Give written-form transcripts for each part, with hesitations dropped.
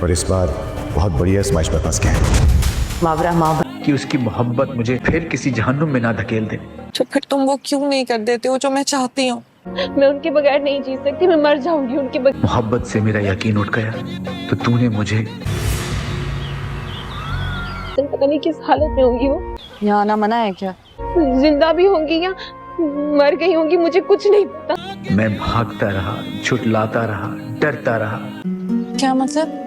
और इस बार बहुत बढ़िया स्मैश पे फंस गए। मावरा माँ कि उसकी मोहब्बत मुझे फिर किसी जहन्नुम में ना धकेल दे। तो फिर तुम वो क्यों नहीं कर देते हो जो मैं चाहती हूँ? मैं उनके बगैर नहीं जी सकती, मैं मर जाऊंगी उनके बगैर। मोहब्बत से मेरा यकीन उठ गया तो तूने मुझे पता नहीं किस हालत में होंगी वो, यहाँ आना मना है क्या? जिंदा भी होंगी या मर गई होंगी, मुझे कुछ नहीं पता। मैं भागता रहा, झुठलाता रहा, डरता रहा। क्या मतलब?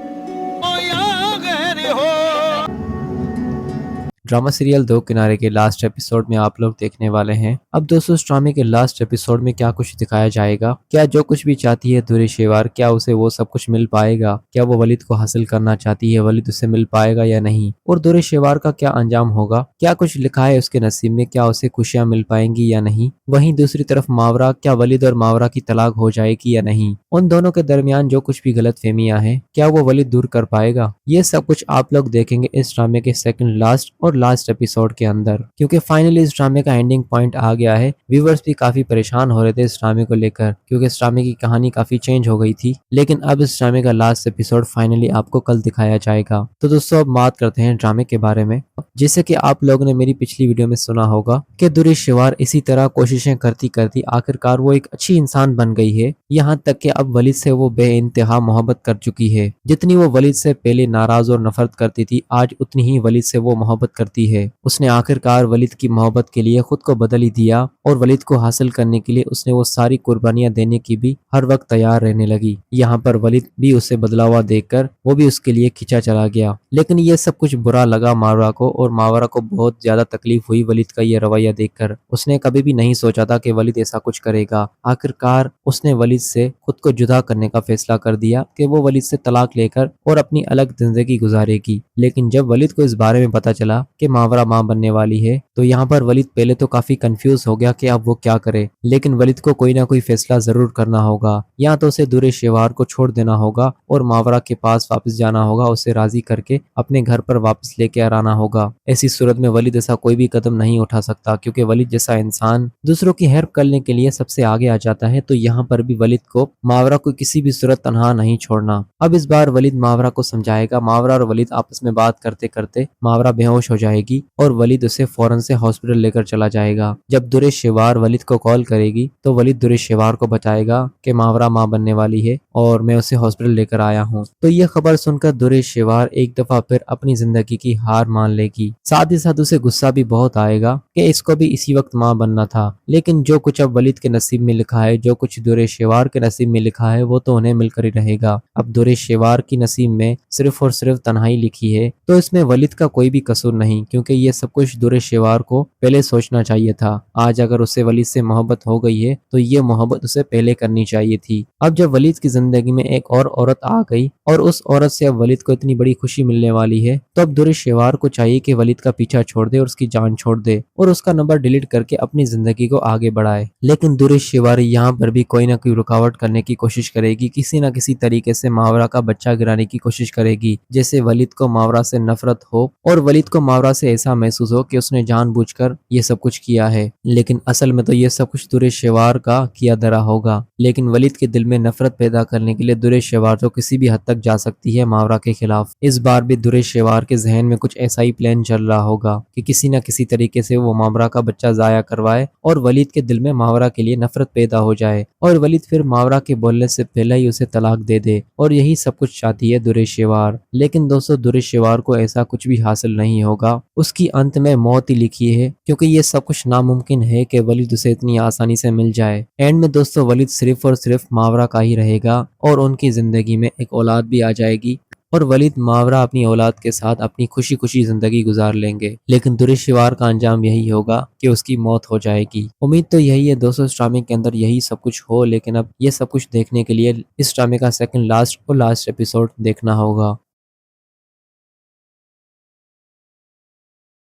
ड्रामा सीरियल दो किनारे के लास्ट एपिसोड में आप लोग देखने वाले हैं। अब दोस्तों इस ड्रामे के लास्ट एपिसोड में क्या कुछ दिखाया जाएगा? क्या जो कुछ भी चाहती है दुरे शेवार, क्या उसे वो सब कुछ मिल पाएगा? क्या वो वलिद को हासिल करना चाहती है, वलिद उसे मिल पाएगा या नहीं? और दुरे शेवार का क्या अंजाम होगा? क्या कुछ लिखा है उसके नसीब में? क्या उसे खुशियां मिल पाएंगी या नहीं? वहीं दूसरी तरफ मावरा, क्या वलिद और मावरा की तलाक हो जाएगी या नहीं? उन दोनों के दरमियान जो कुछ भी गलत फहमियां हैं, क्या वो वलिद दूर कर पाएगा? ये सब कुछ आप लोग देखेंगे इस ड्रामे के सेकंड लास्ट और लास्ट एपिसोड के अंदर, क्योंकि फाइनली इस ड्रामे का एंडिंग पॉइंट आ गया है। व्यूवर्स भी काफी परेशान हो रहे थे इस ड्रामे को लेकर, क्योंकि इस ड्रामे की कहानी काफी चेंज हो गई थी। लेकिन अब इस ड्रामे का लास्ट एपिसोड फाइनली आपको कल दिखाया जाएगा। तो दोस्तों अब बात करते हैं ड्रामे के बारे में। जैसे कि आप लोगों ने मेरी पिछली वीडियो में सुना होगा कि दुरे शेवार इसी तरह कोशिशें करती करती आखिरकार वो एक अच्छी इंसान बन गई है, यहाँ तक कि अब वलिद से वो बेइंतहा मोहब्बत कर चुकी है। जितनी वो वलिद से पहले नाराज और नफरत करती थी, आज उतनी ही वलिद से वो मोहब्बत करती है। उसने आखिरकार वलिद की मोहब्बत के लिए खुद को बदल ही दिया और वलिद को हासिल करने के लिए उसने वो सारी कुर्बानियां देने की भी हर वक्त तैयार रहने लगी। यहाँ पर वलिद भी उसे बदला हुआ देखकर वो भी उसके लिए खींचा चला गया। लेकिन ये सब कुछ बुरा लगा मावरा को, और मावरा को बहुत ज्यादा तकलीफ हुई वलिद का ये रवैया देखकर। उसने कभी भी नहीं सोचा था कि वलिद ऐसा कुछ करेगा। आखिरकार उसने वलिद से खुद को जुदा करने का फैसला कर दिया कि वो वलिद से तलाक लेकर और अपनी अलग जिंदगी गुजारेगी। लेकिन जब वलिद को इस बारे में पता चला कि मावरा मां बनने वाली है, तो यहाँ पर वलिद पहले तो काफी कंफ्यूज हो गया कि अब वो क्या करे। लेकिन वलिद को कोई ना कोई फैसला जरूर करना होगा। या तो उसे दुरे शेवार को छोड़ देना होगा और मावरा के पास वापस जाना होगा, उसे राजी करके अपने घर पर वापस लेके आना होगा। ऐसी सूरत में वलिद ऐसा कोई भी कदम नहीं उठा सकता, क्योंकि वलिद जैसा इंसान दूसरों की हेल्प करने के लिए सबसे आगे आ जाता है। तो यहाँ पर भी वलिद को मावरा को किसी भी सूरत तनहा नहीं छोड़ना। अब इस बार वलिद मावरा को समझाएगा। मावरा और वलिद आपस में बात करते करते मावरा बेहोश हो जाएगी और वलिद उसे फौरन से हॉस्पिटल लेकर चला जाएगा। जब दुरे शेवार वलिद को कॉल करेगी तो वलिद दुरे शेवार को बताएगा कि मावरा मां बनने वाली है और मैं उसे हॉस्पिटल लेकर आया हूँ। तो ये खबर सुनकर दुरे शेवार एक दफा फिर अपनी जिंदगी की हार मान लेगी। साथ ही साथ उसे गुस्सा भी बहुत आएगा कि इसको भी इसी वक्त मां बनना था। लेकिन जो कुछ अब वलिद के नसीब में लिखा है, जो कुछ दुरे शेवार के नसीब में लिखा है, वो तो उन्हें मिलकर ही रहेगा। अब दुरे शेवार की नसीब में सिर्फ और सिर्फ तन्हाई लिखी है, तो इसमें वलिद का कोई भी कसूर नहीं, क्योंकि ये सब कुछ दुरे शेवार को पहले सोचना चाहिए था। आज अगर उसे वलिद से मोहब्बत हो गई है तो ये मोहब्बत उसे पहले करनी चाहिए थी। अब जब वलिद की जिंदगी में एक और औरत आ गई और उस औरत से अब वलिद को इतनी बड़ी खुशी मिलने वाली है, तो अब दुरे शेवार को चाहिए कि वलिद का पीछा छोड़ दे और उसकी जान छोड़ दे और उसका नंबर डिलीट करके अपनी जिंदगी को आगे बढ़ाए। लेकिन दुरे शेवार यहाँ पर भी कोई ना कोई रुकावट करने की कोशिश करेगी, किसी न किसी तरीके से मावरा का बच्चा गिराने की कोशिश करेगी, जैसे वलिद को मावरा से नफरत हो और वलिद को मावरा से ऐसा महसूस हो कि उसने जानबूझकर ये सब कुछ किया है। लेकिन असल में तो ये सब कुछ दुरे शेवार का किया धरा होगा। लेकिन वलिद के दिल में नफरत पैदा करने के लिए दुरे शेवार तो किसी भी हद तक जा सकती है मावरा के खिलाफ। इस बार भी दुरे शेवार के जहन में कुछ ऐसा ही प्लान चल रहा होगा कि किसी न किसी तरीके से वो मावरा का बच्चा जाया करवाए और वलिद के दिल में मावरा के लिए नफरत पैदा हो जाए और वलिद फिर मावरा के बोलने से पहले ही उसे तलाक दे दे। और यही सब कुछ चाहती है दुरे शेवार। लेकिन दोस्तों दुरे शेवार को ऐसा कुछ भी हासिल नहीं होगा। उसकी अंत में मौत ही लिखी है, क्योंकि ये सब कुछ नामुमकिन है कि वलिद उसे इतनी आसानी से मिल जाए। एंड में दोस्तों वलिद सिर्फ और सिर्फ मावरा का ही रहेगा और उनकी जिंदगी में एक औलाद भी आ जाएगी और वलिद मावरा अपनी औलाद के साथ अपनी खुशी खुशी जिंदगी गुजार लेंगे। लेकिन दुरे शेवार का अंजाम यही होगा कि उसकी मौत हो जाएगी। उम्मीद तो यही है दोस्तों इस ड्रामे के अंदर यही सब कुछ हो, लेकिन अब ये सब कुछ देखने के लिए इस ड्रामे का सेकंड लास्ट और लास्ट एपिसोड देखना होगा।